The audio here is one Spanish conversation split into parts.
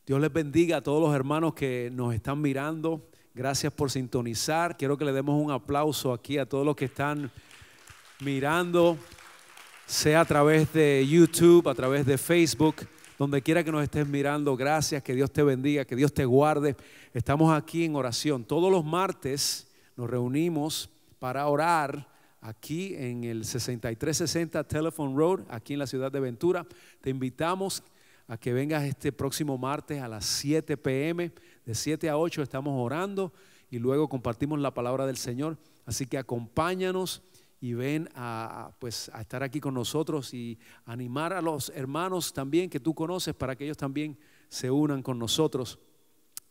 Dios les bendiga a todos los hermanos que nos están mirando. Gracias por sintonizar. Quiero que le demos un aplauso aquí a todos los que están mirando, sea a través de YouTube, a través de Facebook, donde quiera que nos estés mirando. Gracias, que Dios te bendiga, que Dios te guarde. Estamos aquí en oración. Todos los martes nos reunimos para orar aquí en el 6360 Telephone Road, aquí en la ciudad de Ventura. Te invitamos a que vengas este próximo martes a las 7 p.m. De 7 a 8 estamos orando y luego compartimos la palabra del Señor. Así que acompáñanos y ven a estar aquí con nosotros y animar a los hermanos también que tú conoces para que ellos también se unan con nosotros.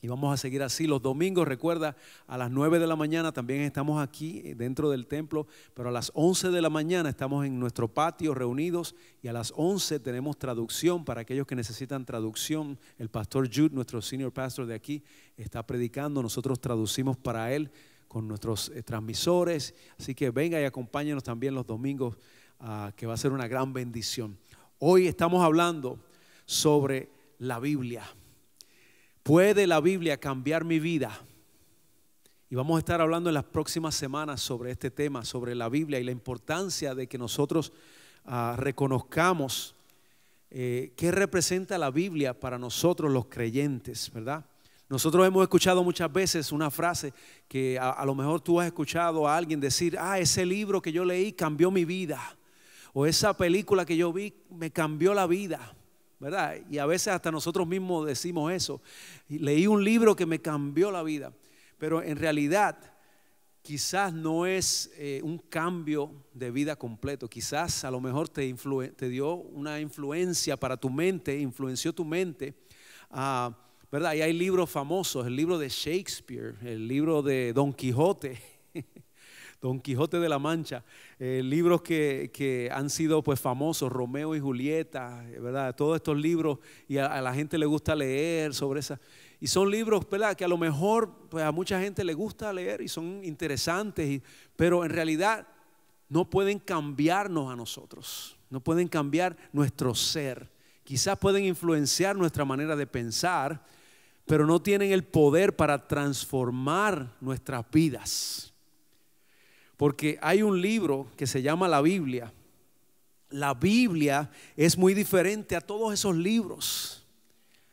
Y vamos a seguir así los domingos. Recuerda, a las 9 de la mañana también estamos aquí dentro del templo, pero a las 11 de la mañana estamos en nuestro patio reunidos y a las 11 tenemos traducción para aquellos que necesitan traducción. El pastor Jude, nuestro senior pastor de aquí, está predicando. Nosotros traducimos para él con nuestros transmisores. Así que venga y acompáñenos también los domingos, que va a ser una gran bendición. Hoy estamos hablando sobre la Biblia. ¿Puede la Biblia cambiar mi vida? Y vamos a estar hablando en las próximas semanas sobre este tema, sobre la Biblia y la importancia de que nosotros reconozcamos qué representa la Biblia para nosotros los creyentes, ¿verdad? Nosotros hemos escuchado muchas veces una frase que a lo mejor tú has escuchado a alguien decir: ese libro que yo leí cambió mi vida, o esa película que yo vi me cambió la vida, ¿verdad? Y a veces hasta nosotros mismos decimos eso. Leí un libro que me cambió la vida, pero en realidad quizás no es un cambio de vida completo. Quizás a lo mejor te dio una influencia para tu mente, influenció tu mente, ¿verdad? Y hay libros famosos, el libro de Shakespeare, el libro de Don Quijote, Don Quijote de la Mancha, libros que han sido pues famosos, Romeo y Julieta, ¿verdad? Todos estos libros, y a la gente le gusta leer sobre esa. Y son libros, ¿verdad?, que a lo mejor pues a mucha gente le gusta leer y son interesantes, pero en realidad no pueden cambiarnos a nosotros, no pueden cambiar nuestro ser. Quizás pueden influenciar nuestra manera de pensar, pero no tienen el poder para transformar nuestras vidas. Porque hay un libro que se llama la Biblia. La Biblia es muy diferente a todos esos libros.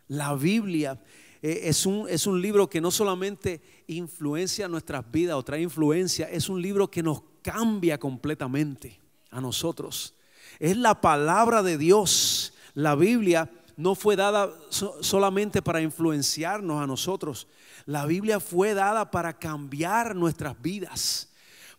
La Biblia es un libro que no solamente influencia nuestras vidas o trae influencia, es un libro que nos cambia completamente a nosotros. Es la palabra de Dios. La Biblia no fue dada solamente para influenciarnos a nosotros. La Biblia fue dada para cambiar nuestras vidas.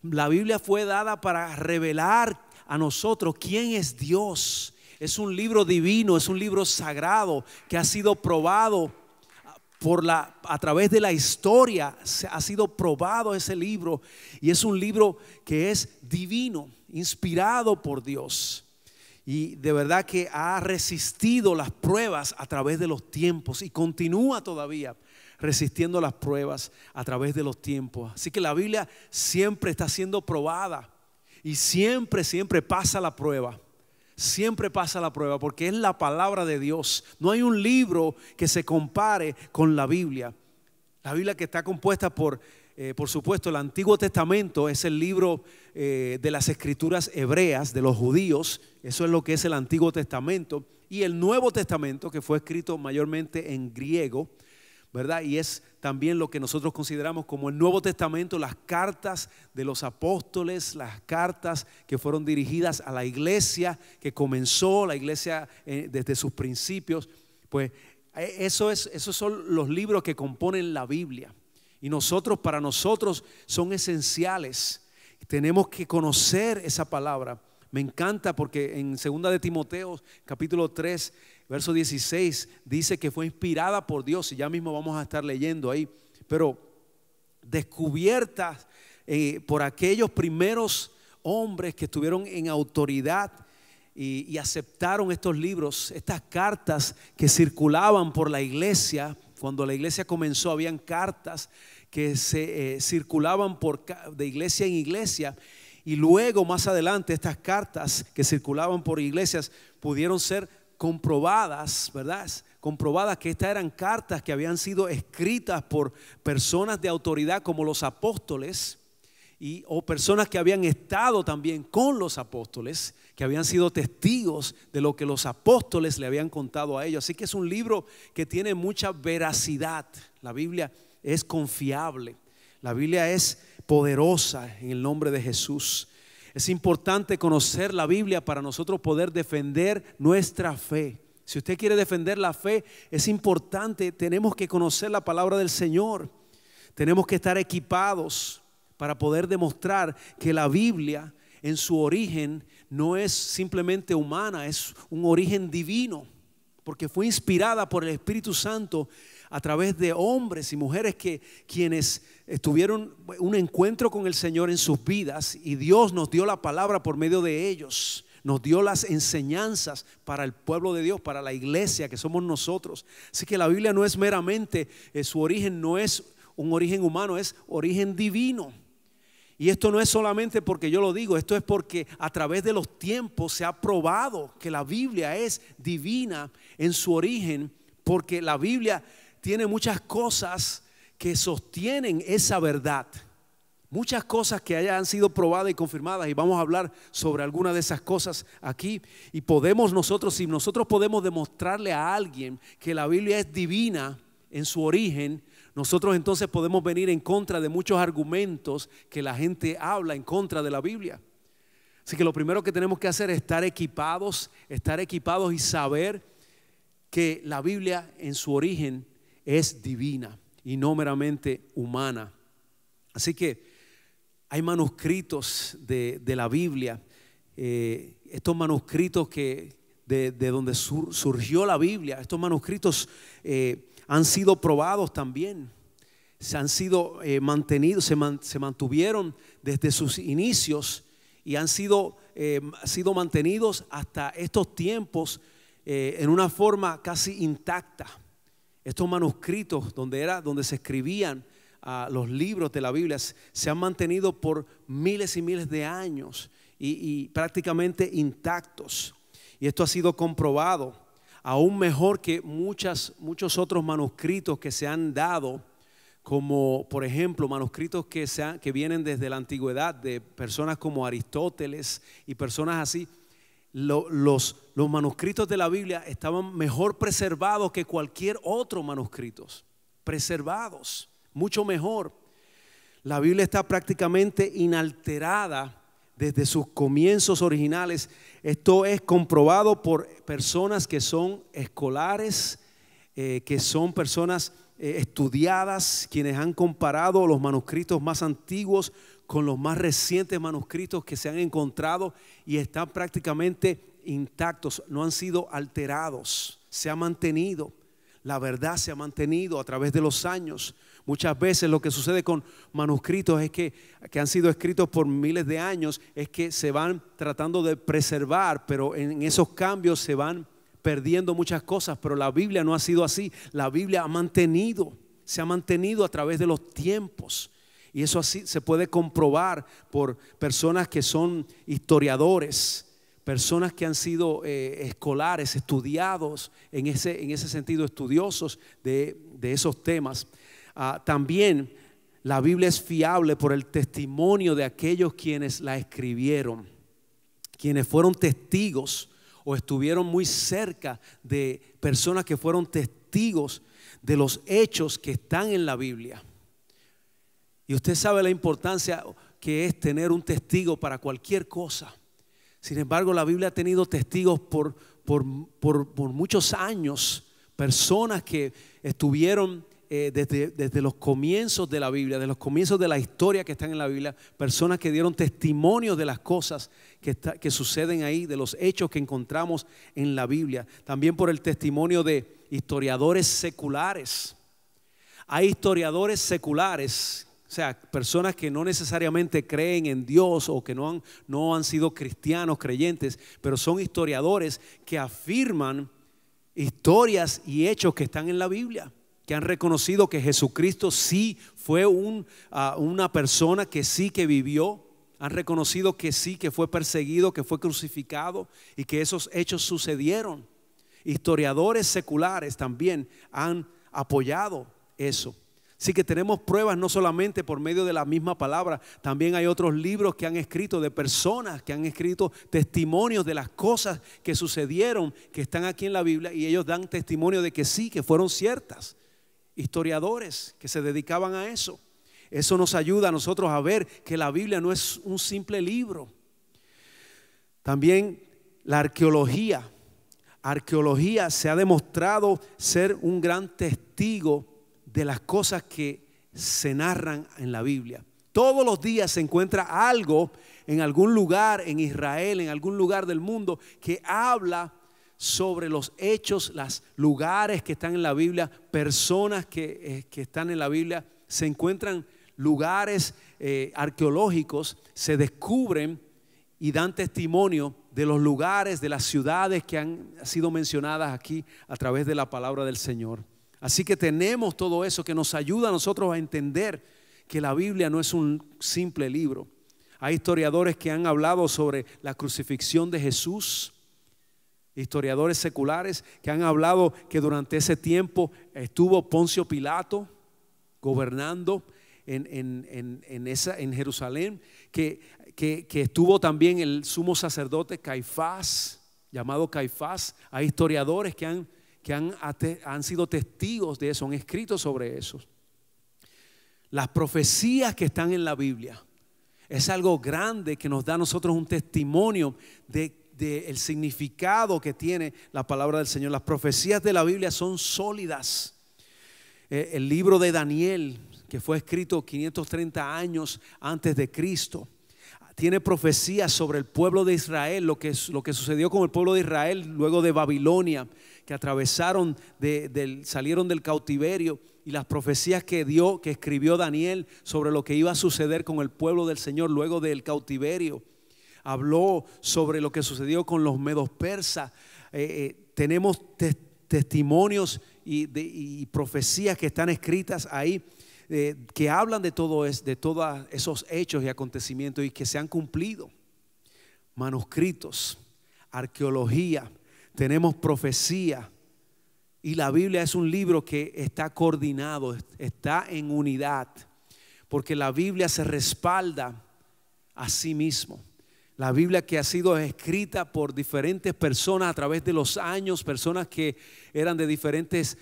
La Biblia fue dada para revelar a nosotros quién es Dios. Es un libro divino, es un libro sagrado que ha sido probado a través de la historia. Ha sido probado ese libro, y es un libro que es divino, inspirado por Dios. Y de verdad que ha resistido las pruebas a través de los tiempos y continúa todavía resistiendo las pruebas a través de los tiempos. Así que la Biblia siempre está siendo probada y siempre pasa la prueba. Siempre pasa la prueba porque es la palabra de Dios. No hay un libro que se compare con la Biblia. La Biblia, que está compuesta por supuesto, el Antiguo Testamento es el libro de las escrituras hebreas de los judíos. Eso es lo que es el Antiguo Testamento. Y el Nuevo Testamento, que fue escrito mayormente en griego, ¿verdad? Y es también lo que nosotros consideramos como el Nuevo Testamento, las cartas de los apóstoles, las cartas que fueron dirigidas a la iglesia, que comenzó la iglesia desde sus principios. Pues esos son los libros que componen la Biblia. Y para nosotros son esenciales. Tenemos que conocer esa palabra. Me encanta porque en 2 de Timoteo capítulo 3 verso 16 dice que fue inspirada por Dios, y ya mismo vamos a estar leyendo ahí, pero descubierta por aquellos primeros hombres que estuvieron en autoridad y aceptaron estos libros, estas cartas que circulaban por la iglesia. Cuando la iglesia comenzó, habían cartas que se circulaban de iglesia en iglesia. Y luego, más adelante, estas cartas que circulaban por iglesias pudieron ser comprobadas, ¿verdad? comprobadas que estas eran cartas que habían sido escritas por personas de autoridad como los apóstoles o personas que habían estado también con los apóstoles, que habían sido testigos de lo que los apóstoles le habían contado a ellos. Así que es un libro que tiene mucha veracidad. La Biblia es confiable, la Biblia es poderosa en el nombre de Jesús. Es importante conocer la Biblia para nosotros poder defender nuestra fe. Si usted quiere defender la fe, es importante, tenemos que conocer la palabra del Señor. Tenemos que estar equipados para poder demostrar que la Biblia en su origen no es simplemente humana, es un origen divino, porque fue inspirada por el Espíritu Santo a través de hombres y mujeres quienes tuvieron un encuentro con el Señor en sus vidas, y Dios nos dio la palabra por medio de ellos. Nos dio las enseñanzas para el pueblo de Dios, para la iglesia que somos nosotros. Así que la Biblia no es meramente, su origen no es un origen humano, es origen divino. Y esto no es solamente porque yo lo digo, esto es porque a través de los tiempos se ha probado que la Biblia es divina en su origen, porque la Biblia tiene muchas cosas que sostienen esa verdad. Muchas cosas que hayan sido probadas y confirmadas, y vamos a hablar sobre algunas de esas cosas aquí. Y podemos nosotros, si nosotros podemos demostrarle a alguien que la Biblia es divina en su origen, nosotros entonces podemos venir en contra de muchos argumentos que la gente habla en contra de la Biblia. Así que lo primero que tenemos que hacer es estar equipados y saber que la Biblia en su origen es divina y no meramente humana. Así que hay manuscritos de la Biblia, estos manuscritos que de donde surgió la Biblia, estos manuscritos han sido probados también, se han sido mantenidos, se mantuvieron desde sus inicios y han sido mantenidos hasta estos tiempos en una forma casi intacta. Estos manuscritos donde se escribían los libros de la Biblia se han mantenido por miles y miles de años y prácticamente intactos. Y esto ha sido comprobado aún mejor que muchos otros manuscritos que se han dado, como por ejemplo manuscritos que vienen desde la antigüedad de personas como Aristóteles y personas así. Los manuscritos de la Biblia estaban mejor preservados que cualquier otro manuscrito, preservados mucho mejor. La Biblia está prácticamente inalterada desde sus comienzos originales. Esto es comprobado por personas que son escolares, que son personas estudiadas, quienes han comparado los manuscritos más antiguos con los más recientes manuscritos que se han encontrado y están prácticamente intactos, no han sido alterados, se ha mantenido. La verdad se ha mantenido a través de los años. Muchas veces lo que sucede con manuscritos es que han sido escritos por miles de años, es que se van tratando de preservar, pero en esos cambios se van perdiendo muchas cosas. Pero la Biblia no ha sido así. La Biblia se ha mantenido a través de los tiempos. Y eso así se puede comprobar por personas que son historiadores, personas que han sido escolares, estudiados en ese sentido, estudiosos de esos temas. También la Biblia es fiable por el testimonio de aquellos quienes la escribieron, quienes fueron testigos o estuvieron muy cerca de personas que fueron testigos de los hechos que están en la Biblia. Y usted sabe la importancia que es tener un testigo para cualquier cosa. Sin embargo, la Biblia ha tenido testigos por muchos años, personas que estuvieron desde los comienzos de la Biblia, de los comienzos de la historia que están en la Biblia, personas que dieron testimonio de las cosas que suceden ahí, de los hechos que encontramos en la Biblia. También por el testimonio de historiadores seculares. Hay historiadores seculares, o sea, personas que no necesariamente creen en Dios o que no han sido cristianos, creyentes, pero son historiadores que afirman historias y hechos que están en la Biblia, que han reconocido que Jesucristo sí fue una persona que sí que vivió, han reconocido que sí que fue perseguido, que fue crucificado y que esos hechos sucedieron. Historiadores seculares también han apoyado eso. Así que tenemos pruebas no solamente por medio de la misma palabra, también hay otros libros que han escrito de personas que han escrito testimonios de las cosas que sucedieron, que están aquí en la Biblia, y ellos dan testimonio de que sí, que fueron ciertas. Historiadores que se dedicaban a eso. Eso nos ayuda a nosotros a ver que la Biblia no es un simple libro. También la arqueología. Arqueología se ha demostrado ser un gran testigo de las cosas que se narran en la Biblia. Todos los días se encuentra algo en algún lugar en Israel, en algún lugar del mundo, que habla sobre los hechos, los lugares que están en la Biblia, personas que están en la Biblia. Se encuentran lugares arqueológicos, se descubren y dan testimonio de los lugares, de las ciudades que han sido mencionadas aquí a través de la palabra del Señor. Así que tenemos todo eso que nos ayuda a nosotros a entender que la Biblia no es un simple libro. Hay historiadores que han hablado sobre la crucifixión de Jesús, historiadores seculares que han hablado que durante ese tiempo estuvo Poncio Pilato gobernando en Jerusalén, que estuvo también el sumo sacerdote Caifás, llamado Caifás. Hay historiadores que han sido testigos de eso, han escrito sobre eso. Las profecías que están en la Biblia es algo grande que nos da a nosotros un testimonio del significado que tiene la palabra del Señor. Las profecías de la Biblia son sólidas. El libro de Daniel, que fue escrito 530 años antes de Cristo, tiene profecías sobre el pueblo de Israel, lo que sucedió con el pueblo de Israel luego de Babilonia, que atravesaron, salieron del cautiverio, y las profecías que escribió Daniel sobre lo que iba a suceder con el pueblo del Señor luego del cautiverio. Habló sobre lo que sucedió con los medos persas. Tenemos testimonios y profecías que están escritas ahí, que hablan de todos esos hechos y acontecimientos y que se han cumplido. Manuscritos, arqueología, tenemos profecía, y la Biblia es un libro que está coordinado, está en unidad, porque la Biblia se respalda a sí mismo. La Biblia que ha sido escrita por diferentes personas a través de los años, personas que eran de diferentes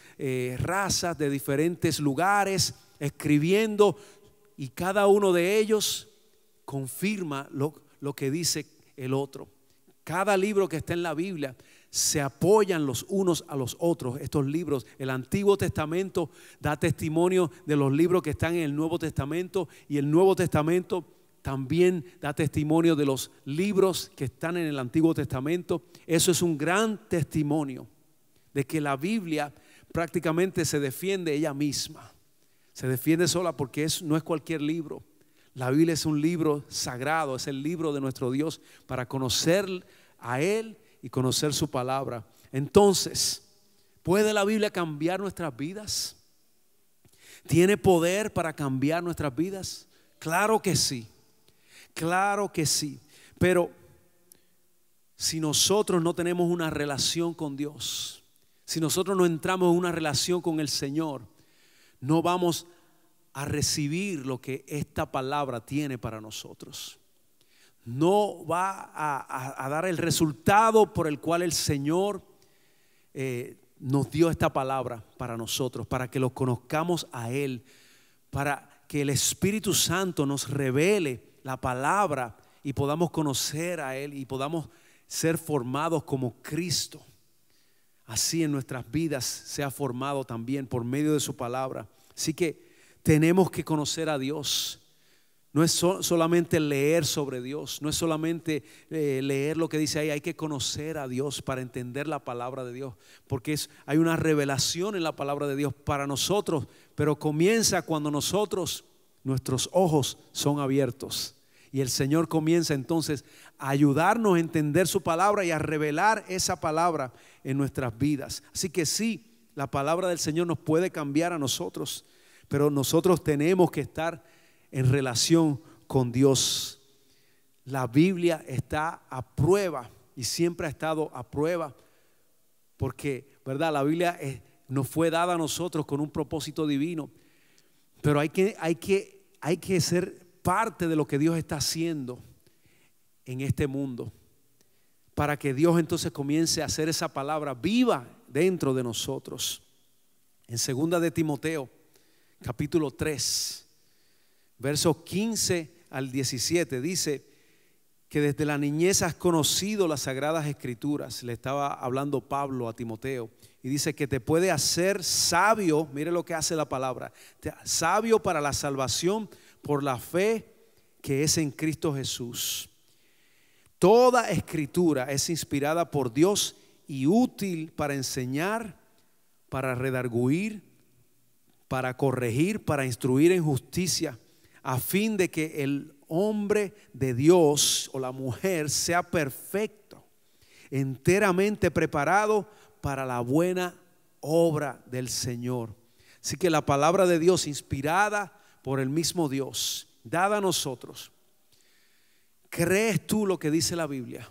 razas, de diferentes lugares, escribiendo, y cada uno de ellos confirma lo que dice el otro. Cada libro que está en la Biblia se apoyan los unos a los otros. Estos libros, el Antiguo Testamento da testimonio de los libros que están en el Nuevo Testamento, y el Nuevo Testamento también da testimonio de los libros que están en el Antiguo Testamento. Eso es un gran testimonio de que la Biblia prácticamente se defiende ella misma. Se defiende sola porque no es cualquier libro. La Biblia es un libro sagrado, es el libro de nuestro Dios para conocer a Él y conocer su palabra. Entonces, ¿puede la Biblia cambiar nuestras vidas? ¿Tiene poder para cambiar nuestras vidas? Claro que sí. Claro que sí, pero si nosotros no tenemos una relación con Dios, si nosotros no entramos en una relación con el Señor, no vamos a recibir lo que esta palabra tiene para nosotros. No va a dar el resultado por el cual el Señor nos dio esta palabra para nosotros, para que lo conozcamos a Él, para que el Espíritu Santo nos revele la palabra y podamos conocer a Él y podamos ser formados como Cristo. Así en nuestras vidas se ha formado también por medio de su palabra. Así que tenemos que conocer a Dios. No es solamente leer sobre Dios, no es solamente leer lo que dice ahí. Hay que conocer a Dios para entender la palabra de Dios, porque hay una revelación en la palabra de Dios para nosotros, pero comienza cuando nuestros ojos son abiertos. Y el Señor comienza entonces a ayudarnos a entender su palabra y a revelar esa palabra en nuestras vidas. Así que sí, la palabra del Señor nos puede cambiar a nosotros, pero nosotros tenemos que estar en relación con Dios. La Biblia está a prueba y siempre ha estado a prueba porque, ¿verdad? La Biblia nos fue dada a nosotros con un propósito divino, pero hay que ser parte de lo que Dios está haciendo en este mundo, para que Dios entonces comience a hacer esa palabra viva dentro de nosotros. En 2 de Timoteo, capítulo 3, versos 15 al 17, dice que desde la niñez has conocido las sagradas escrituras. Le estaba hablando Pablo a Timoteo y dice que te puede hacer sabio. Mire lo que hace la palabra: sabio para la salvación por la fe que es en Cristo Jesús. Toda escritura es inspirada por Dios y útil para enseñar, para redarguir, para corregir, para instruir en justicia, a fin de que el hombre de Dios o la mujer sea perfecto, enteramente preparado para la buena obra del Señor. Así que la palabra de Dios, inspirada por el mismo Dios, dada a nosotros. ¿Crees tú lo que dice la Biblia?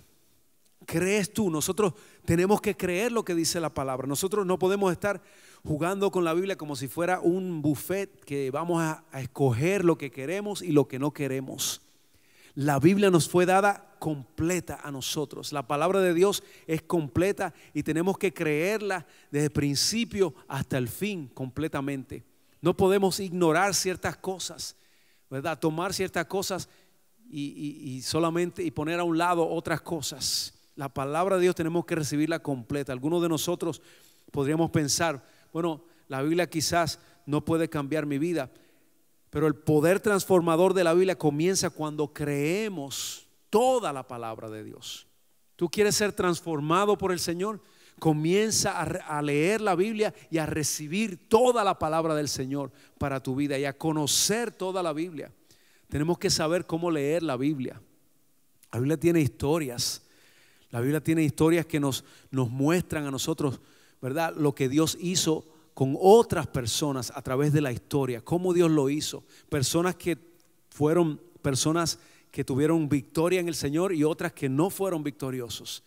¿Crees tú? Nosotros tenemos que creer lo que dice la palabra. Nosotros no podemos estar jugando con la Biblia como si fuera un buffet que vamos a escoger lo que queremos y lo que no queremos. La Biblia nos fue dada completa a nosotros. La palabra de Dios es completa y tenemos que creerla desde el principio hasta el fin completamente. No podemos ignorar ciertas cosas, ¿verdad? Tomar ciertas cosas y solamente poner a un lado otras cosas. La palabra de Dios tenemos que recibirla completa. Algunos de nosotros podríamos pensar, bueno, la Biblia quizás no puede cambiar mi vida, pero el poder transformador de la Biblia comienza cuando creemos toda la palabra de Dios. ¿Tú quieres ser transformado por el Señor? Comienza a leer la Biblia y a recibir toda la palabra del Señor para tu vida y a conocer toda la Biblia. Tenemos que saber cómo leer la Biblia. La Biblia tiene historias. La Biblia tiene historias que nos muestran a nosotros, ¿verdad?, lo que Dios hizo con otras personas a través de la historia, cómo Dios lo hizo. Personas que tuvieron victoria en el Señor y otras que no fueron victoriosos,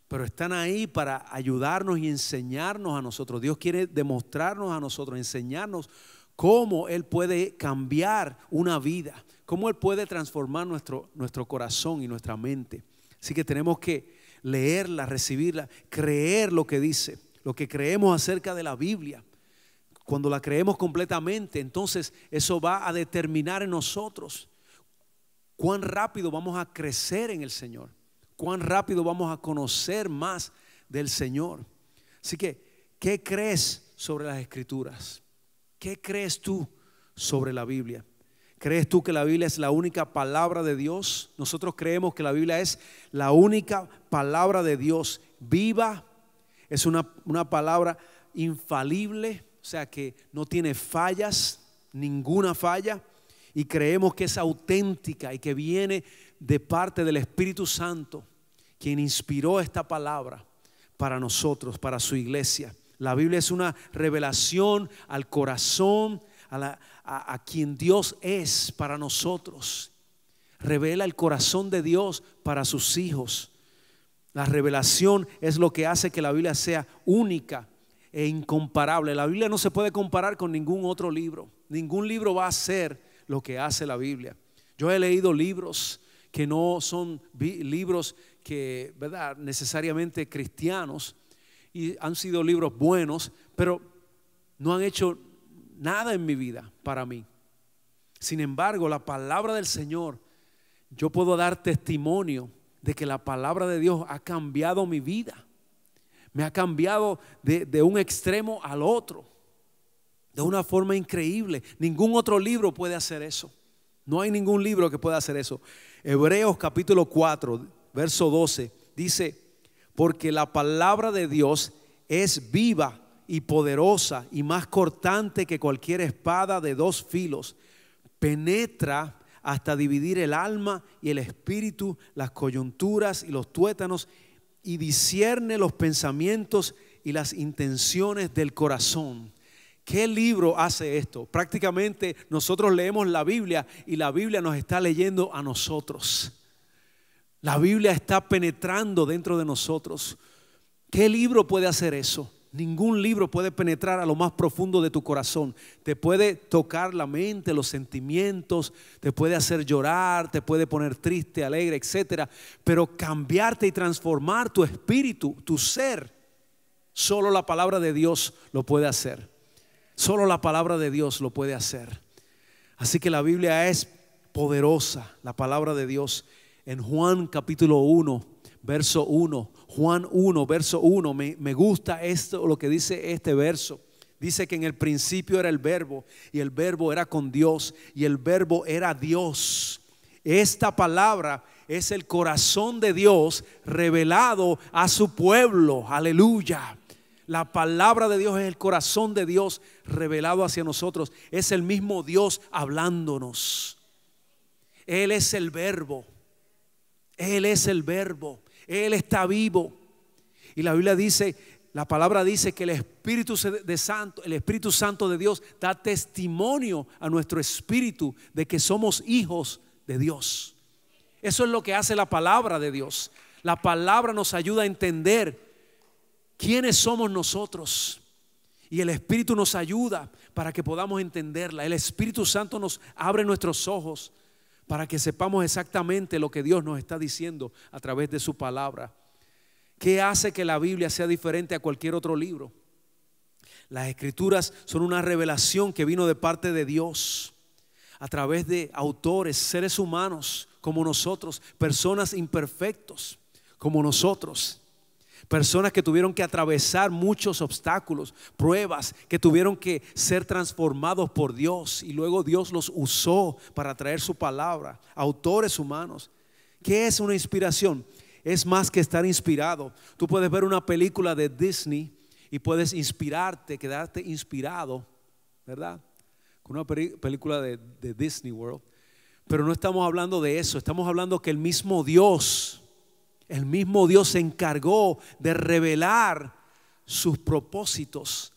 pero están ahí para ayudarnos y enseñarnos a nosotros. Dios quiere demostrarnos a nosotros, enseñarnos cómo Él puede cambiar una vida, cómo Él puede transformar nuestro corazón y nuestra mente. Así que tenemos que leerla, recibirla, creer lo que dice, lo que creemos acerca de la Biblia. Cuando la creemos completamente, entonces eso va a determinar en nosotros cuán rápido vamos a crecer en el Señor, cuán rápido vamos a conocer más del Señor. Así que, ¿qué crees sobre las Escrituras? ¿Qué crees tú sobre la Biblia? ¿Crees tú que la Biblia es la única palabra de Dios? Nosotros creemos que la Biblia es la única palabra de Dios viva. Es una palabra infalible, o sea que no tiene fallas, ninguna falla. Y creemos que es auténtica y que viene de parte del Espíritu Santo, quien inspiró esta palabra para nosotros, para su iglesia. La Biblia es una revelación al corazón, a quien Dios es para nosotros. Revela el corazón de Dios para sus hijos. La revelación es lo que hace que la Biblia sea única e incomparable. La Biblia no se puede comparar con ningún otro libro. Ningún libro va a hacer lo que hace la Biblia. Yo he leído libros que no son libros que, ¿verdad?, necesariamente cristianos, y han sido libros buenos, pero no han hecho nada en mi vida para mí. Sin embargo, la palabra del Señor, yo puedo dar testimonio de que la palabra de Dios ha cambiado mi vida. Me ha cambiado de un extremo al otro, de una forma increíble. Ningún otro libro puede hacer eso. No hay ningún libro que pueda hacer eso. Hebreos capítulo 4, verso 12, dice: porque la palabra de Dios es viva y poderosa y más cortante que cualquier espada de dos filos. Penetra hasta dividir el alma y el espíritu, las coyunturas y los tuétanos, y discierne los pensamientos y las intenciones del corazón. ¿Qué libro hace esto? Prácticamente nosotros leemos la Biblia y la Biblia nos está leyendo a nosotros. La Biblia está penetrando dentro de nosotros. ¿Qué libro puede hacer eso? Ningún libro puede penetrar a lo más profundo de tu corazón. Te puede tocar la mente, los sentimientos, te puede hacer llorar, te puede poner triste, alegre, etcétera. Pero cambiarte y transformar tu espíritu, tu ser, solo la palabra de Dios lo puede hacer. Solo la palabra de Dios lo puede hacer. Así que la Biblia es poderosa, la palabra de Dios. En Juan capítulo 1, verso 1, Juan 1, verso 1, me gusta esto, lo que dice este verso. Dice que en el principio era el verbo, y el verbo era con Dios, y el verbo era Dios. Esta palabra es el corazón de Dios revelado a su pueblo. Aleluya. La palabra de Dios es el corazón de Dios revelado hacia nosotros. Es el mismo Dios hablándonos. Él es el verbo. Él es el verbo. Él está vivo. Y la Biblia dice, la palabra dice que el Espíritu Santo de Dios da testimonio a nuestro espíritu de que somos hijos de Dios. Eso es lo que hace la palabra de Dios. La palabra nos ayuda a entender quiénes somos nosotros. Y el Espíritu nos ayuda para que podamos entenderla. El Espíritu Santo nos abre nuestros ojos para que sepamos exactamente lo que Dios nos está diciendo a través de su palabra. ¿Qué hace que la Biblia sea diferente a cualquier otro libro? Las Escrituras son una revelación que vino de parte de Dios a través de autores, seres humanos como nosotros, personas imperfectos como nosotros. Personas que tuvieron que atravesar muchos obstáculos, pruebas, que tuvieron que ser transformados por Dios y luego Dios los usó para traer su palabra. Autores humanos. ¿Qué es una inspiración? Es más que estar inspirado. Tú puedes ver una película de Disney y puedes inspirarte, quedarte inspirado, ¿verdad? Con una película de Disney World. Pero no estamos hablando de eso. Estamos hablando que el mismo Dios se encargó de revelar sus propósitos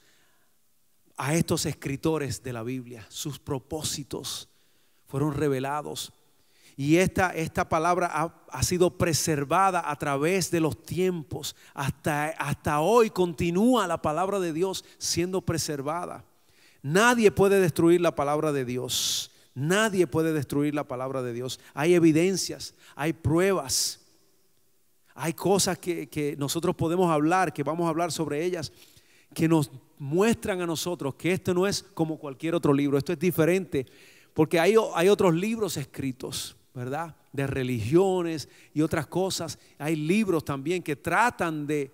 a estos escritores de la Biblia. Sus propósitos fueron revelados. Y esta palabra ha sido preservada a través de los tiempos. Hasta hoy continúa la palabra de Dios siendo preservada. Nadie puede destruir la palabra de Dios. Nadie puede destruir la palabra de Dios. Hay evidencias, hay pruebas. Hay cosas que nosotros podemos hablar, que vamos a hablar sobre ellas, que nos muestran a nosotros que esto no es como cualquier otro libro. Esto es diferente, porque hay otros libros escritos, ¿verdad? De religiones y otras cosas. Hay libros también que tratan de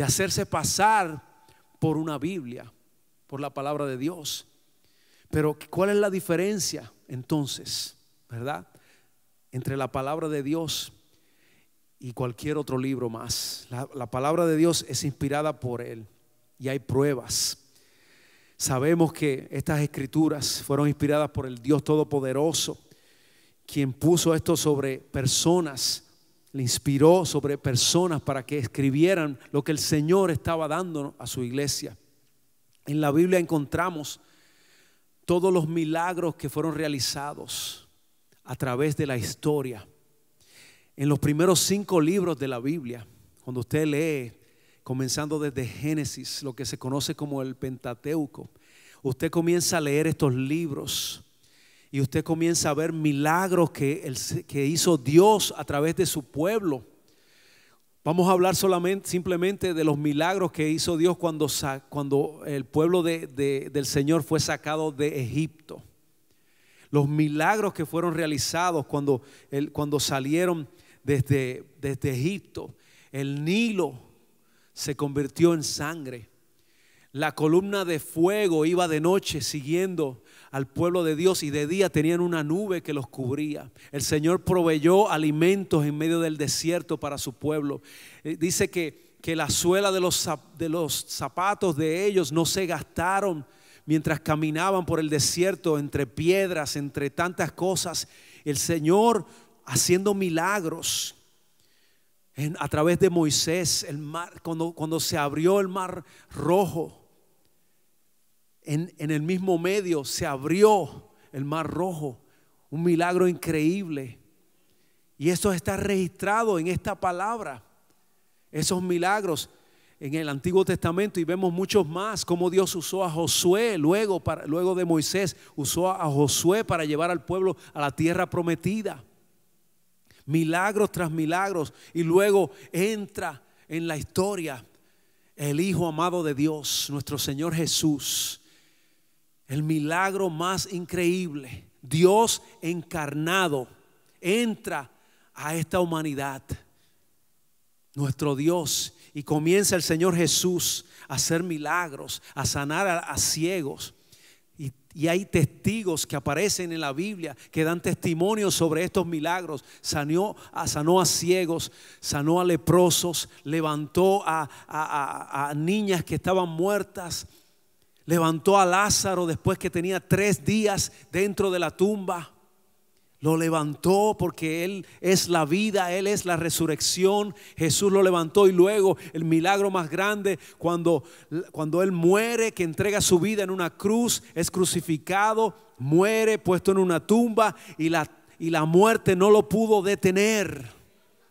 hacerse pasar por una Biblia, por la palabra de Dios. Pero ¿cuál es la diferencia entonces, verdad? Entre la palabra de Dios y cualquier otro libro más. La palabra de Dios es inspirada por Él y hay pruebas. Sabemos que estas escrituras fueron inspiradas por el Dios Todopoderoso, quien puso esto sobre personas, le inspiró sobre personas para que escribieran lo que el Señor estaba dando a su iglesia. En la Biblia encontramos todos los milagros que fueron realizados a través de la historia. En los primeros 5 libros de la Biblia, cuando usted lee, comenzando desde Génesis, lo que se conoce como el Pentateuco, usted comienza a leer estos libros y usted comienza a ver milagros que hizo Dios a través de su pueblo. Vamos a hablar simplemente de los milagros que hizo Dios cuando el pueblo del Señor fue sacado de Egipto. Los milagros que fueron realizados cuando salieron desde Egipto. El Nilo se convirtió en sangre. La columna de fuego iba de noche siguiendo al pueblo de Dios y de día tenían una nube que los cubría. El Señor proveyó alimentos en medio del desierto para su pueblo. Dice que la suela de los zapatos de ellos no se gastaron mientras caminaban por el desierto entre piedras, entre tantas cosas. El Señor haciendo milagros a través de Moisés, el mar, cuando se abrió el mar rojo, en el mismo medio se abrió el mar rojo, un milagro increíble. Y esto está registrado en esta palabra, esos milagros. en el Antiguo Testamento y vemos muchos más, como Dios usó a Josué luego de Moisés, usó a Josué para llevar al pueblo a la tierra prometida. Milagros tras milagros, y luego entra en la historia el Hijo amado de Dios, nuestro Señor Jesús. El milagro más increíble, Dios encarnado entra a esta humanidad, nuestro Dios, y comienza el Señor Jesús a hacer milagros, a sanar a ciegos. Y hay testigos que aparecen en la Biblia que dan testimonio sobre estos milagros. Sanó a ciegos, sanó a leprosos, levantó a niñas que estaban muertas, levantó a Lázaro después que tenía 3 días dentro de la tumba. Lo levantó porque Él es la vida, Él es la resurrección. Jesús lo levantó, y luego el milagro más grande, cuando Él muere, que entrega su vida en una cruz, es crucificado, muere, puesto en una tumba, y la muerte no lo pudo detener,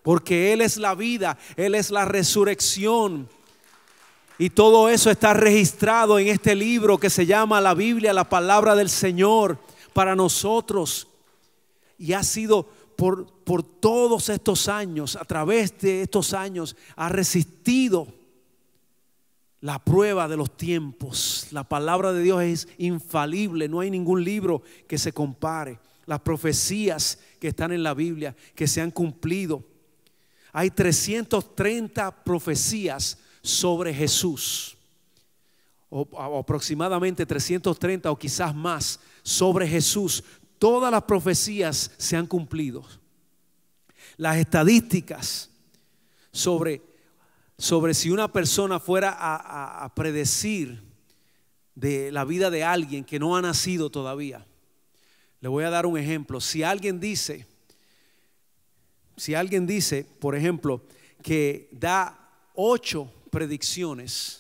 porque Él es la vida, Él es la resurrección. Y todo eso está registrado en este libro que se llama la Biblia, la palabra del Señor para nosotros. Y ha sido por todos estos años, a través de estos años, ha resistido la prueba de los tiempos. La palabra de Dios es infalible, no hay ningún libro que se compare. Las profecías que están en la Biblia, que se han cumplido. Hay 330 profecías sobre Jesús, o aproximadamente 330 o quizás más sobre Jesús. Todas las profecías se han cumplido. Las estadísticas sobre si una persona fuera a predecir de la vida de alguien que no ha nacido todavía. Le voy a dar un ejemplo. Si alguien dice, por ejemplo, que da 8 predicciones,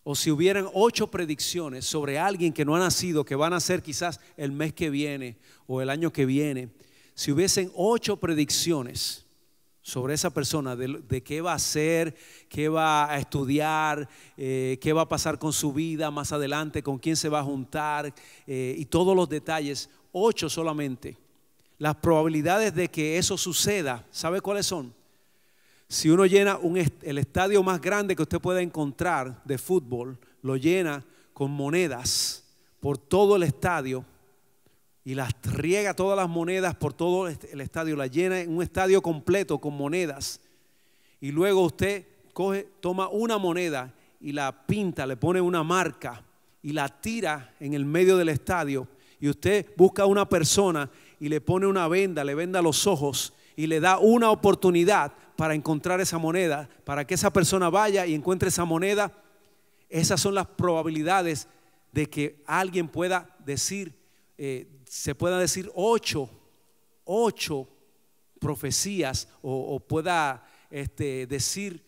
o si hubieran 8 predicciones sobre alguien que no ha nacido, que van a nacer quizás el mes que viene o el año que viene, si hubiesen 8 predicciones sobre esa persona, de qué va a hacer, qué va a estudiar, qué va a pasar con su vida más adelante, con quién se va a juntar, y todos los detalles, 8 solamente. Las probabilidades de que eso suceda, ¿sabe cuáles son? Si uno llena el estadio más grande que usted pueda encontrar de fútbol, lo llena con monedas por todo el estadio y las riega todas las monedas por todo el estadio, la llena en un estadio completo con monedas, y luego usted toma una moneda y la pinta, le pone una marca y la tira en el medio del estadio, y usted busca a una persona y le pone una venda, le venda los ojos y le da una oportunidad para encontrar esa moneda, para que esa persona vaya y encuentre esa moneda. Esas son las probabilidades de que alguien pueda decir, se pueda decir 8 profecías, o pueda decir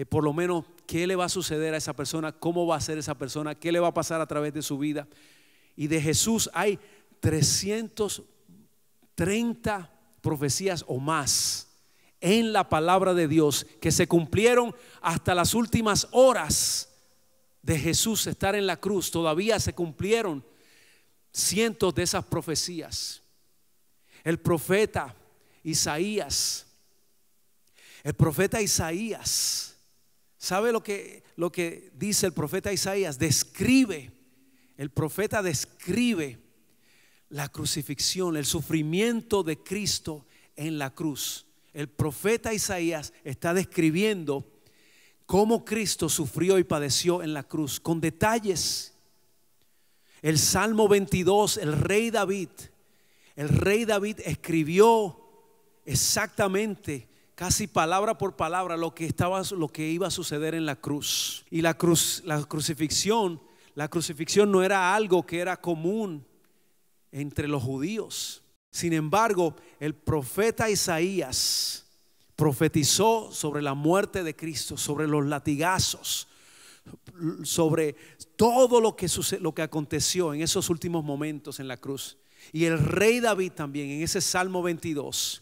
por lo menos qué le va a suceder a esa persona, cómo va a ser esa persona, qué le va a pasar a través de su vida. Y de Jesús hay 330 profecías o más en la palabra de Dios que se cumplieron hasta las últimas horas de Jesús estar en la cruz. Todavía se cumplieron cientos de esas profecías. El profeta Isaías, ¿sabe lo que dice el profeta Isaías? El profeta describe la crucifixión, el sufrimiento de Cristo en la cruz. El profeta Isaías está describiendo cómo Cristo sufrió y padeció en la cruz, con detalles. El Salmo 22, el rey David escribió exactamente, casi palabra por palabra, lo que iba a suceder en la cruz. Y la crucifixión no era algo que era común entre los judíos. Sin embargo, el profeta Isaías profetizó sobre la muerte de Cristo, sobre los latigazos, sobre todo lo que aconteció en esos últimos momentos en la cruz. Y el rey David también, en ese Salmo 22,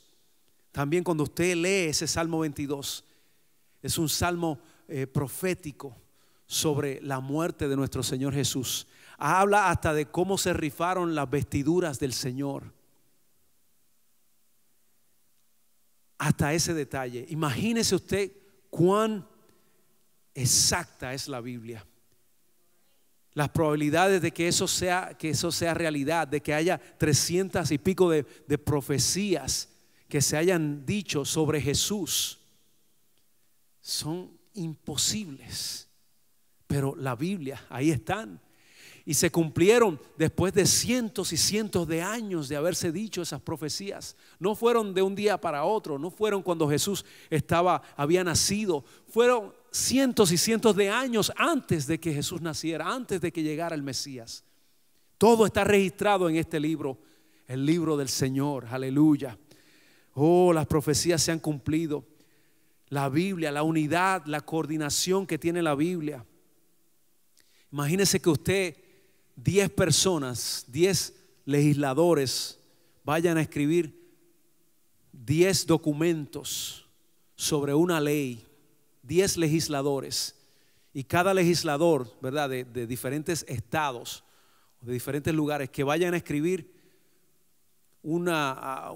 también cuando usted lee ese Salmo 22, es un salmo profético sobre la muerte de nuestro Señor Jesús. Habla hasta de cómo se rifaron las vestiduras del Señor. Hasta ese detalle. Imagínese usted cuán exacta es la Biblia. Las probabilidades de que eso sea realidad, de que haya 300 y pico de profecías que se hayan dicho sobre Jesús, son imposibles. Pero la Biblia, ahí están. Y se cumplieron después de cientos y cientos de años de haberse dicho esas profecías. No fueron de un día para otro, no fueron cuando Jesús había nacido. Fueron cientos y cientos de años antes de que Jesús naciera, antes de que llegara el Mesías. Todo está registrado en este libro, el libro del Señor. Aleluya. Oh, las profecías se han cumplido. La Biblia, la unidad, la coordinación que tiene la Biblia. Imagínese que usted, 10 personas, 10 legisladores vayan a escribir 10 documentos sobre una ley. 10 legisladores, y cada legislador, ¿verdad?, de diferentes estados, de diferentes lugares, que vayan a escribir una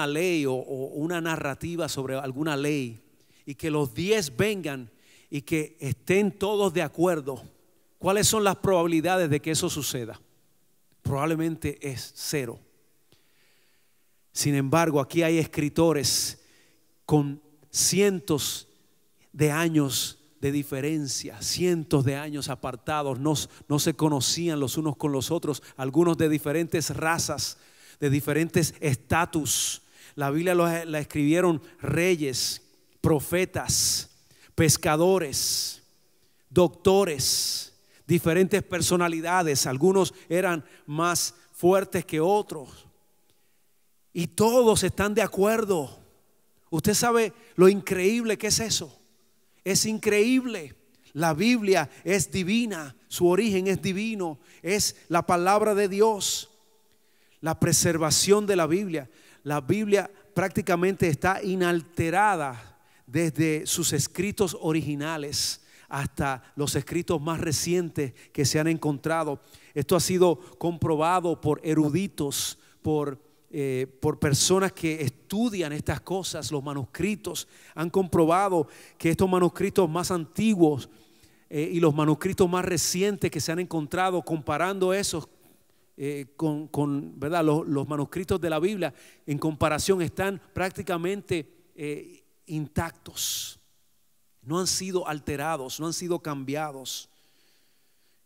ley o una narrativa sobre alguna ley, y que los 10 vengan y que estén todos de acuerdo. ¿Cuáles son las probabilidades de que eso suceda? Probablemente es 0. Sin embargo, aquí hay escritores con cientos de años de diferencia, cientos de años apartados, no se conocían los unos con los otros, algunos de diferentes razas, de diferentes estatus. La Biblia la escribieron reyes, profetas, pescadores, doctores, diferentes personalidades. Algunos eran más fuertes que otros, y todos están de acuerdo. Usted sabe lo increíble que es eso. Es increíble. La Biblia es divina, su origen es divino, es la palabra de Dios. La preservación de la Biblia prácticamente está inalterada desde sus escritos originales hasta los escritos más recientes que se han encontrado. Esto ha sido comprobado por eruditos, por personas que estudian estas cosas. Los manuscritos han comprobado que estos manuscritos más antiguos y los manuscritos más recientes que se han encontrado, comparando esos con ¿verdad? Los manuscritos de la Biblia, en comparación, están prácticamente intactos. No han sido alterados, no han sido cambiados.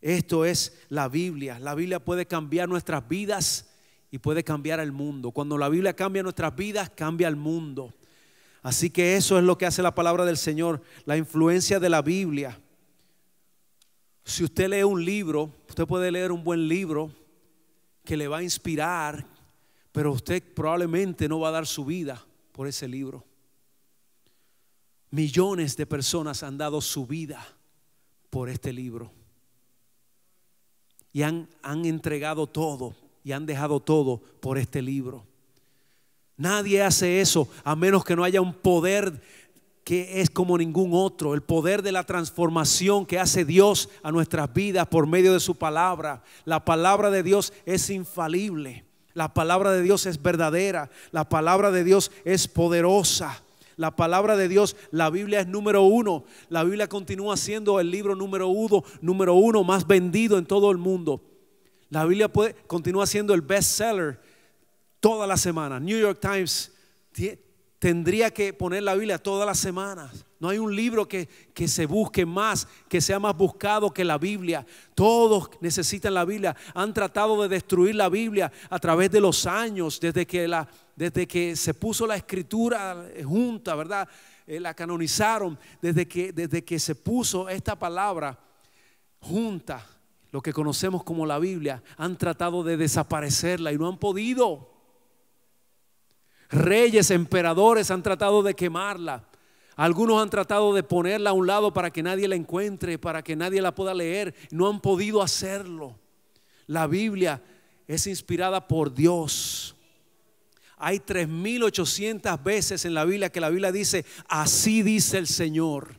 Esto es la Biblia. La Biblia puede cambiar nuestras vidas y puede cambiar el mundo. Cuando la Biblia cambia nuestras vidas, cambia el mundo. Así que eso es lo que hace la palabra del Señor, la influencia de la Biblia. Si usted lee un libro, usted puede leer un buen libro que le va a inspirar, pero usted probablemente no va a dar su vida por ese libro. Millones de personas han dado su vida por este libro y han entregado todo y han dejado todo por este libro. Nadie hace eso a menos que no haya un poder que es como ningún otro, el poder de la transformación que hace Dios a nuestras vidas por medio de su palabra. La palabra de Dios es infalible, la palabra de Dios es verdadera, la palabra de Dios es poderosa. La palabra de Dios, la Biblia es número 1. La Biblia continúa siendo el libro número uno más vendido en todo el mundo. La Biblia continúa siendo el bestseller toda la semana. New York Times tendría que poner la Biblia todas las semanas. No hay un libro que se busque más, que sea más buscado que la Biblia. Todos necesitan la Biblia. Han tratado de destruir la Biblia a través de los años, desde que se puso la escritura junta, ¿verdad? La canonizaron, desde que se puso esta palabra junta, lo que conocemos como la Biblia, han tratado de desaparecerla y no han podido. Reyes, emperadores han tratado de quemarla. Algunos han tratado de ponerla a un lado para que nadie la encuentre, para que nadie la pueda leer. No han podido hacerlo. La Biblia es inspirada por Dios. Hay 3.800 veces en la Biblia que la Biblia dice: así dice el Señor.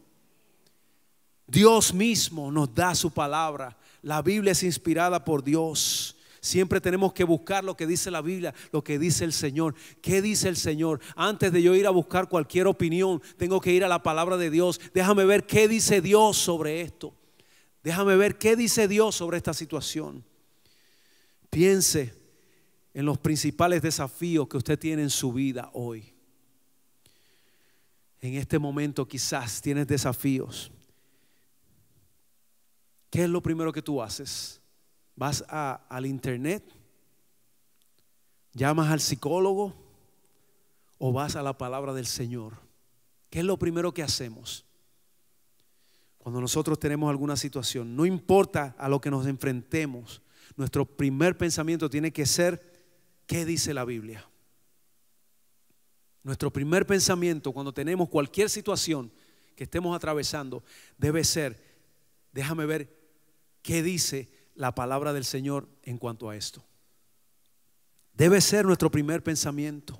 Dios mismo nos da su palabra. La Biblia es inspirada por Dios. Siempre tenemos que buscar lo que dice la Biblia, lo que dice el Señor. ¿Qué dice el Señor? Antes de yo ir a buscar cualquier opinión, tengo que ir a la palabra de Dios. Déjame ver qué dice Dios sobre esto. Déjame ver qué dice Dios sobre esta situación. Piense en los principales desafíos que usted tiene en su vida hoy. En este momento quizás tienes desafíos. ¿Qué es lo primero que tú haces? ¿Vas al internet? ¿Llamas al psicólogo? ¿O vas a la palabra del Señor? ¿Qué es lo primero que hacemos? Cuando nosotros tenemos alguna situación, no importa a lo que nos enfrentemos, nuestro primer pensamiento tiene que ser: ¿qué dice la Biblia? Nuestro primer pensamiento cuando tenemos cualquier situación que estemos atravesando debe ser: déjame ver qué dice la palabra del Señor en cuanto a esto. Debe ser nuestro primer pensamiento.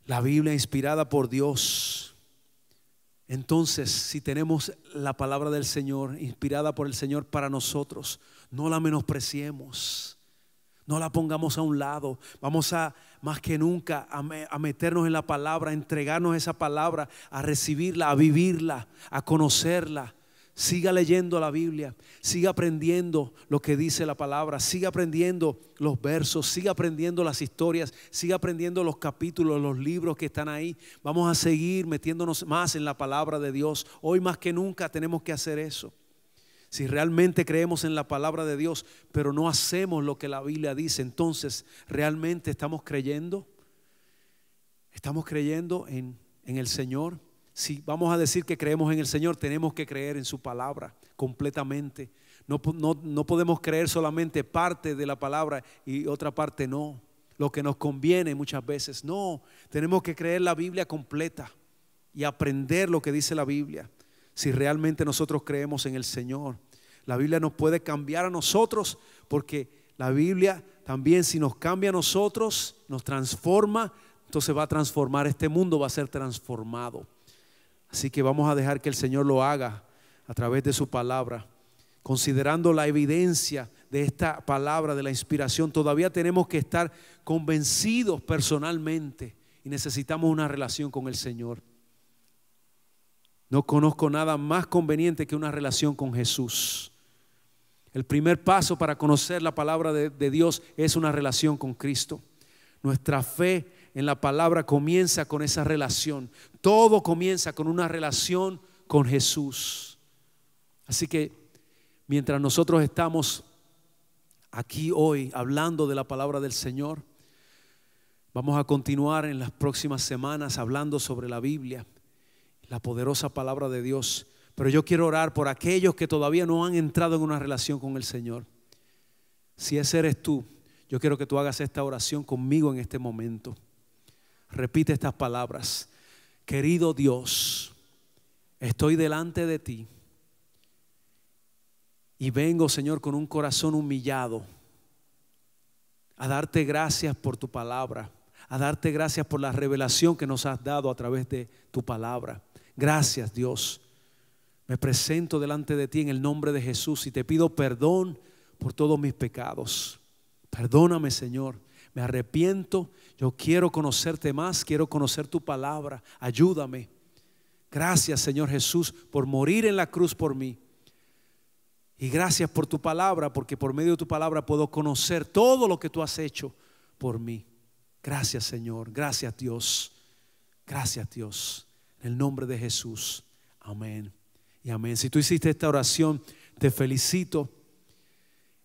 La Biblia inspirada por Dios. Entonces, si tenemos la palabra del Señor inspirada por el Señor para nosotros, no la menospreciemos, no la pongamos a un lado. Vamos a, más que nunca, a meternos en la palabra, a entregarnos esa palabra, a recibirla, a vivirla, a conocerla. Siga leyendo la Biblia, siga aprendiendo lo que dice la palabra, siga aprendiendo los versos, siga aprendiendo las historias, siga aprendiendo los capítulos, los libros que están ahí. Vamos a seguir metiéndonos más en la palabra de Dios. Hoy más que nunca tenemos que hacer eso. Si realmente creemos en la palabra de Dios, pero no hacemos lo que la Biblia dice, entonces ¿realmente estamos creyendo? ¿Estamos creyendo en el Señor? Si vamos a decir que creemos en el Señor, tenemos que creer en su palabra completamente. No podemos creer solamente parte de la palabra y otra parte no. Lo que nos conviene muchas veces. No, tenemos que creer la Biblia completa y aprender lo que dice la Biblia. Si realmente nosotros creemos en el Señor, la Biblia nos puede cambiar a nosotros, porque la Biblia también, si nos cambia a nosotros, nos transforma, entonces va a transformar este mundo, va a ser transformado. Así que vamos a dejar que el Señor lo haga a través de su palabra. Considerando la evidencia de esta palabra, de la inspiración, todavía tenemos que estar convencidos personalmente y necesitamos una relación con el Señor. No conozco nada más conveniente que una relación con Jesús. El primer paso para conocer la palabra de Dios es una relación con Cristo. Nuestra fe en la palabra comienza con esa relación. Todo comienza con una relación con Jesús. Así que mientras nosotros estamos aquí hoy hablando de la palabra del Señor, vamos a continuar en las próximas semanas hablando sobre la Biblia, la poderosa palabra de Dios. Pero yo quiero orar por aquellos que todavía no han entrado en una relación con el Señor. Si ese eres tú, yo quiero que tú hagas esta oración conmigo en este momento. Repite estas palabras: querido Dios, estoy delante de ti y vengo, Señor, con un corazón humillado a darte gracias por tu palabra, a darte gracias por la revelación que nos has dado a través de tu palabra. Gracias, Dios. Me presento delante de ti en el nombre de Jesús y te pido perdón por todos mis pecados. Perdóname, Señor. Me arrepiento. Yo quiero conocerte más, quiero conocer tu palabra. Ayúdame. Gracias, Señor Jesús, por morir en la cruz por mí. Y gracias por tu palabra, porque por medio de tu palabra puedo conocer todo lo que tú has hecho por mí. Gracias, Señor. Gracias, Dios. Gracias, Dios. En el nombre de Jesús. Amén y amén. Si tú hiciste esta oración, te felicito.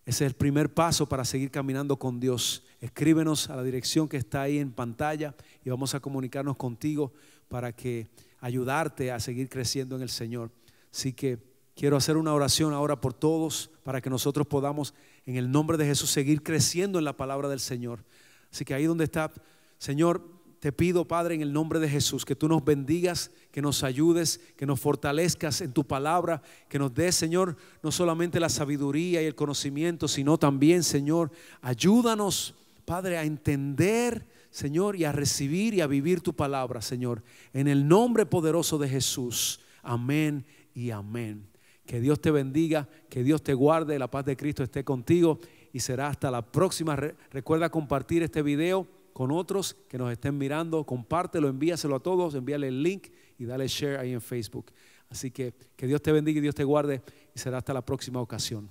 Ese es el primer paso para seguir caminando con Dios. Escríbenos a la dirección que está ahí en pantalla y vamos a comunicarnos contigo para que ayudarte a seguir creciendo en el Señor. Así que quiero hacer una oración ahora por todos para que nosotros podamos en el nombre de Jesús seguir creciendo en la palabra del Señor. Así que ahí donde está, Señor, te pido, Padre, en el nombre de Jesús, que tú nos bendigas, que nos ayudes, que nos fortalezcas en tu palabra, que nos des, Señor, no solamente la sabiduría y el conocimiento, sino también, Señor, ayúdanos, Padre, a entender, Señor, y a recibir y a vivir tu palabra, Señor, en el nombre poderoso de Jesús. Amén y amén. Que Dios te bendiga, que Dios te guarde, la paz de Cristo esté contigo y será hasta la próxima. Recuerda compartir este video con otros que nos estén mirando. Compártelo, envíaselo a todos, envíale el link y dale share ahí en Facebook. Así que Dios te bendiga y Dios te guarde y será hasta la próxima ocasión.